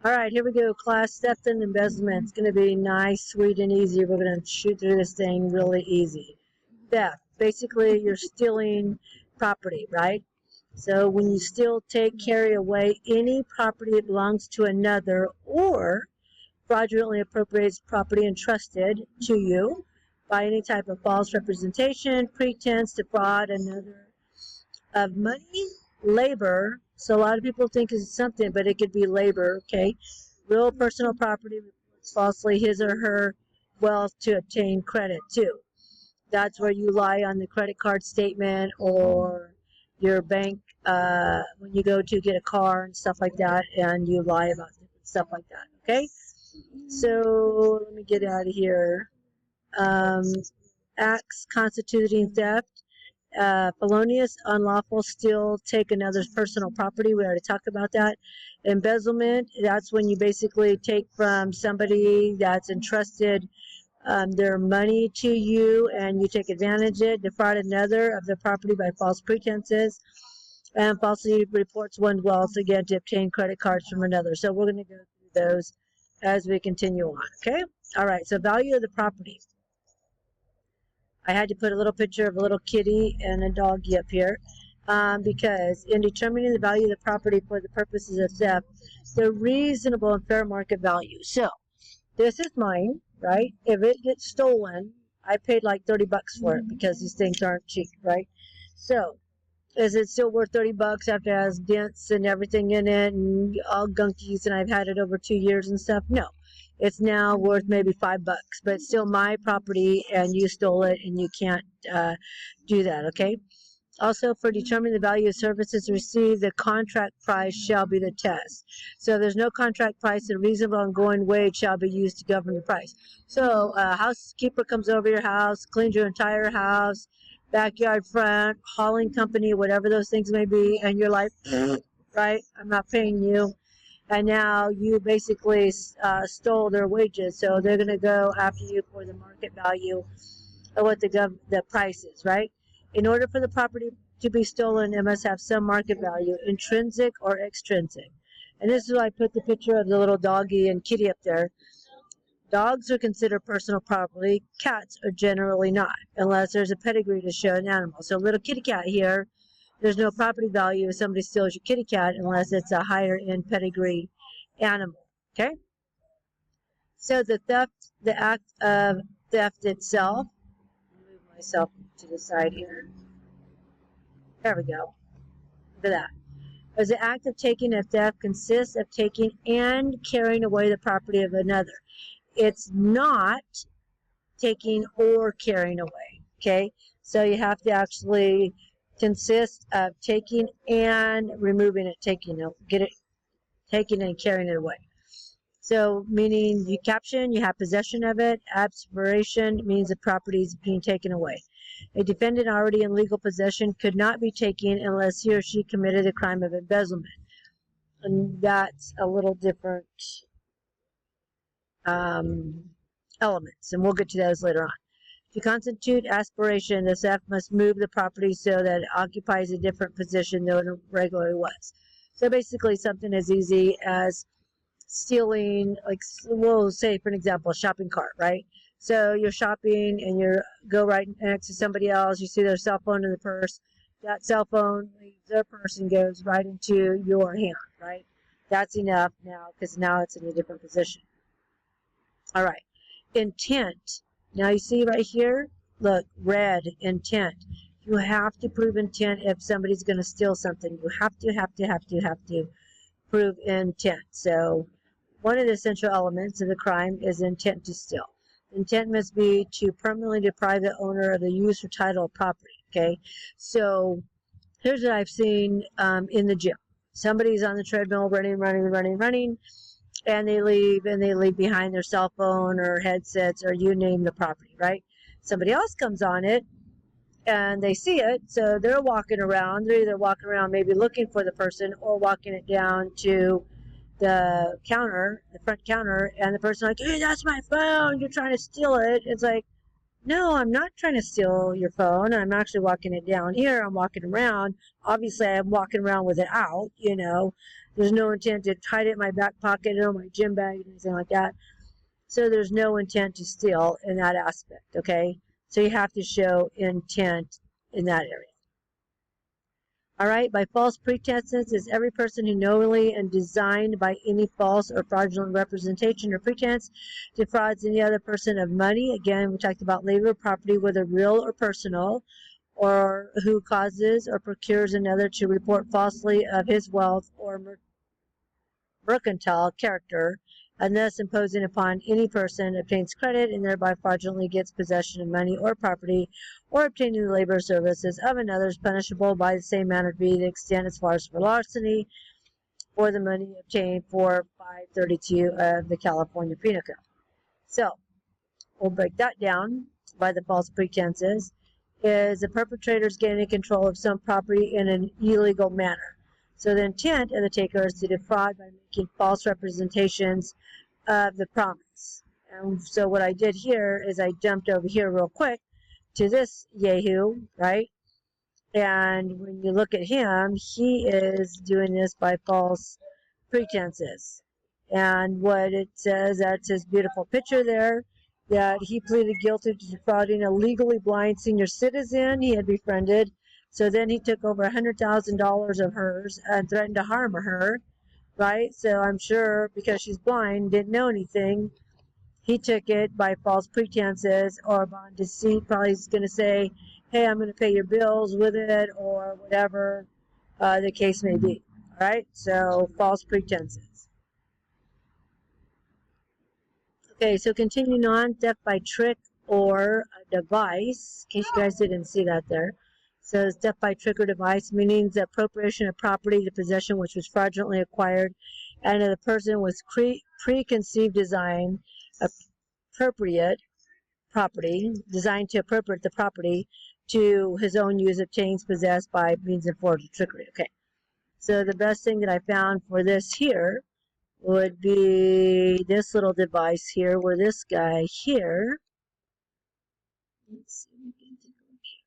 All right, here we go. Class theft and embezzlement. It's going to be nice, sweet, and easy. We're going to shoot through this thing really easy. Theft. Basically, you're stealing property, right? So when you steal, take, carry away any property that belongs to another, or fraudulently appropriates property entrusted to you by any type of false representation, pretense, defraud another of money, labor. So a lot of people think it's something, but it could be labor, okay? Real personal property reports falsely his or her wealth to obtain credit too. That's where you lie on the credit card statement or your bank when you go to get a car and stuff like that, and you lie about different stuff like that, okay? So let me get out of here. Um, Acts constituting theft. Felonious, unlawful, steal, take another's personal property. We already talked about that. Embezzlement, that's when you basically take from somebody that's entrusted their money to you and you take advantage of it. Defraud another of their property by false pretenses. And falsely reports one's wealth, again, to obtain credit cards from another. So we're going to go through those as we continue on, okay? All right, so value of the property. I had to put a little picture of a little kitty and a doggy up here because in determining the value of the property for the purposes of theft, the reasonable and fair market value. So this is mine, right? If it gets stolen, I paid like $30 for it because these things aren't cheap, right? So is it still worth $30 after it has dents and everything in it and all gunkies and I've had it over 2 years and stuff? No. It's now worth maybe $5, but it's still my property and you stole it and you can't do that, okay? Also, for determining the value of services received, the contract price shall be the test. So if there's no contract price, a reasonable ongoing wage shall be used to govern the price. So a housekeeper comes over your house, cleans your entire house, backyard, front, hauling company, whatever those things may be, and you're like, right, I'm not paying you. And now you basically stole their wages, so they're going to go after you for the market value of what the price is, right? In order for the property to be stolen, it must have some market value, intrinsic or extrinsic. And this is why I put the picture of the little doggy and kitty up there. Dogs are considered personal property. Cats are generally not, unless there's a pedigree to show an animal. So little kitty cat here, there's no property value if somebody steals your kitty cat unless it's a higher end pedigree animal. Okay? So the act of theft itself, move myself to the side here. There we go. Look at that. As the act of taking a theft consists of taking and carrying away the property of another. It's not taking or carrying away. Okay? So you have to actually consist of taking and removing it, taking and carrying it away. So meaning you caption, you have possession of it. Aspiration means the property is being taken away. A defendant already in legal possession could not be taken unless he or she committed a crime of embezzlement. And that's a little different elements, and we'll get to those later on. To constitute aspiration, the theft must move the property so that it occupies a different position than it regularly was. So basically something as easy as stealing, like we'll say for an example, a shopping cart, right? So you're shopping and you go right next to somebody else, you see their cell phone in the purse, that cell phone leaves their purse and goes right into your hand, right? That's enough now because now it's in a different position. All right. Intent. Now you see right here, look, red, intent. You have to prove intent if somebody's going to steal something. You have to prove intent. So one of the essential elements of the crime is intent to steal. Intent must be to permanently deprive the owner of the use or title of property, okay? So here's what I've seen in the gym. Somebody's on the treadmill running, and they leave behind their cell phone or headsets or you name the property, right? Somebody else comes on it and they see it, so they're walking around. They're either walking around maybe looking for the person or walking it down to the counter, the front counter, and the person like, hey, that's my phone, you're trying to steal it. It's like, no, I'm not trying to steal your phone. I'm actually walking it down here. I'm walking around. Obviously, I'm walking around with it out, There's no intent to hide it in my back pocket or my gym bag, anything like that. So there's no intent to steal in that aspect, okay? So you have to show intent in that area. All right, by false pretenses is every person who knowingly and designed by any false or fraudulent representation or pretense defrauds any other person of money. Again, we talked about labor, property, whether real or personal, or who causes or procures another to report falsely of his wealth or mercantile character, and thus imposing upon any person obtains credit and thereby fraudulently gets possession of money or property, or obtaining the labor or services of another is punishable by the same manner to the extent as far as for larceny, or the money obtained for 532 of the California Penal Code. So we'll break that down by the false pretenses. Is the perpetrators gaining control of some property in an illegal manner. So the intent of the taker is to defraud by making false representations of the promise. And so what I did here is I jumped over here real quick to this Yahoo, right? And when you look at him, he is doing this by false pretenses. And what it says, that's his beautiful picture there, that he pleaded guilty to defrauding a legally blind senior citizen he had befriended. So then he took over $100,000 of hers and threatened to harm her, right? So I'm sure because she's blind, didn't know anything, he took it by false pretenses or by deceit. Probably he's going to say, hey, I'm going to pay your bills with it, or whatever the case may be, all right? So false pretenses. Okay, so continuing on, theft by trick or a device, in case you guys didn't see that there. So it's theft by trick or device, meaning the appropriation of property to possession which was fraudulently acquired, and the person with preconceived design, appropriate property, designed to appropriate the property to his own use, obtains, possessed by means of force or trickery. Okay, so the best thing that I found for this here would be this little device here, where this guy here, let's see, we can take a look here.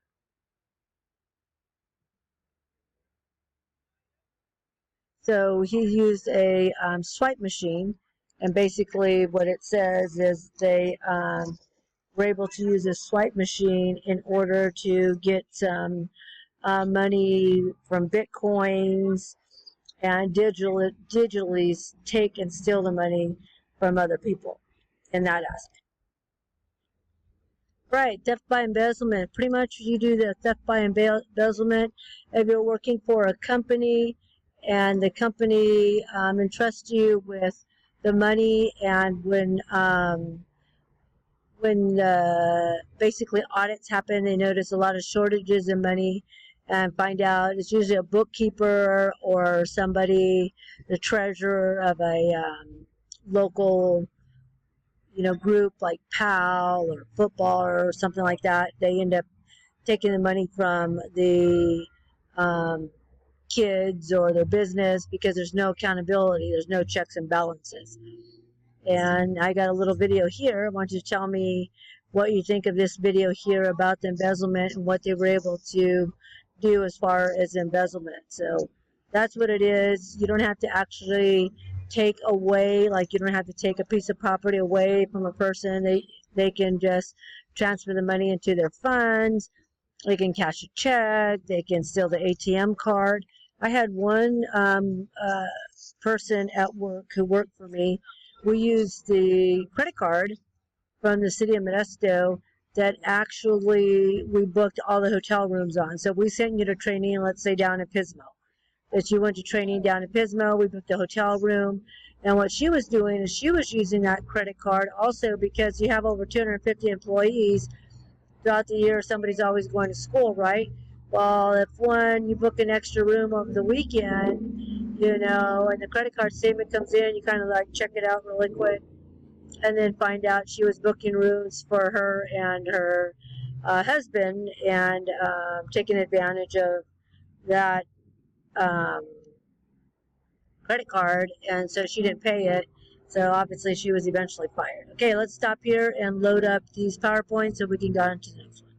So he used a swipe machine, and basically what it says is they were able to use a swipe machine in order to get some money from Bitcoins, and digitally take and steal the money from other people in that aspect. Right, theft by embezzlement. Pretty much you do the theft by embezzlement if you're working for a company and the company entrusts you with the money, and when basically audits happen, they notice a lot of shortages in money, and find out it's usually a bookkeeper or somebody, the treasurer of a local, group like PAL or football or something like that. They end up taking the money from the kids or their business because there's no accountability, there's no checks and balances. And I got a little video here. I want you to tell me what you think of this video here about the embezzlement and what they were able to do as far as embezzlement. So that's what it is. You don't have to actually take away, like you don't have to take a piece of property away from a person. They can just transfer the money into their funds. They can cash a check. They can steal the ATM card. I had one person at work who worked for me. We used the credit card from the city of Modesto that actually we booked all the hotel rooms on. So we sent you to training, let's say down in Pismo. That you went to training down in Pismo, we booked the hotel room. And what she was doing is she was using that credit card also because you have over 250 employees throughout the year. Somebody's always going to school, right? Well, if you book an extra room over the weekend, and the credit card statement comes in, you kind of like check it out really quick, and then find out she was booking rooms for her and her husband, and taking advantage of that credit card, and so she didn't pay it. So obviously she was eventually fired. Okay, let's stop here and load up these PowerPoints so we can go on to the next one.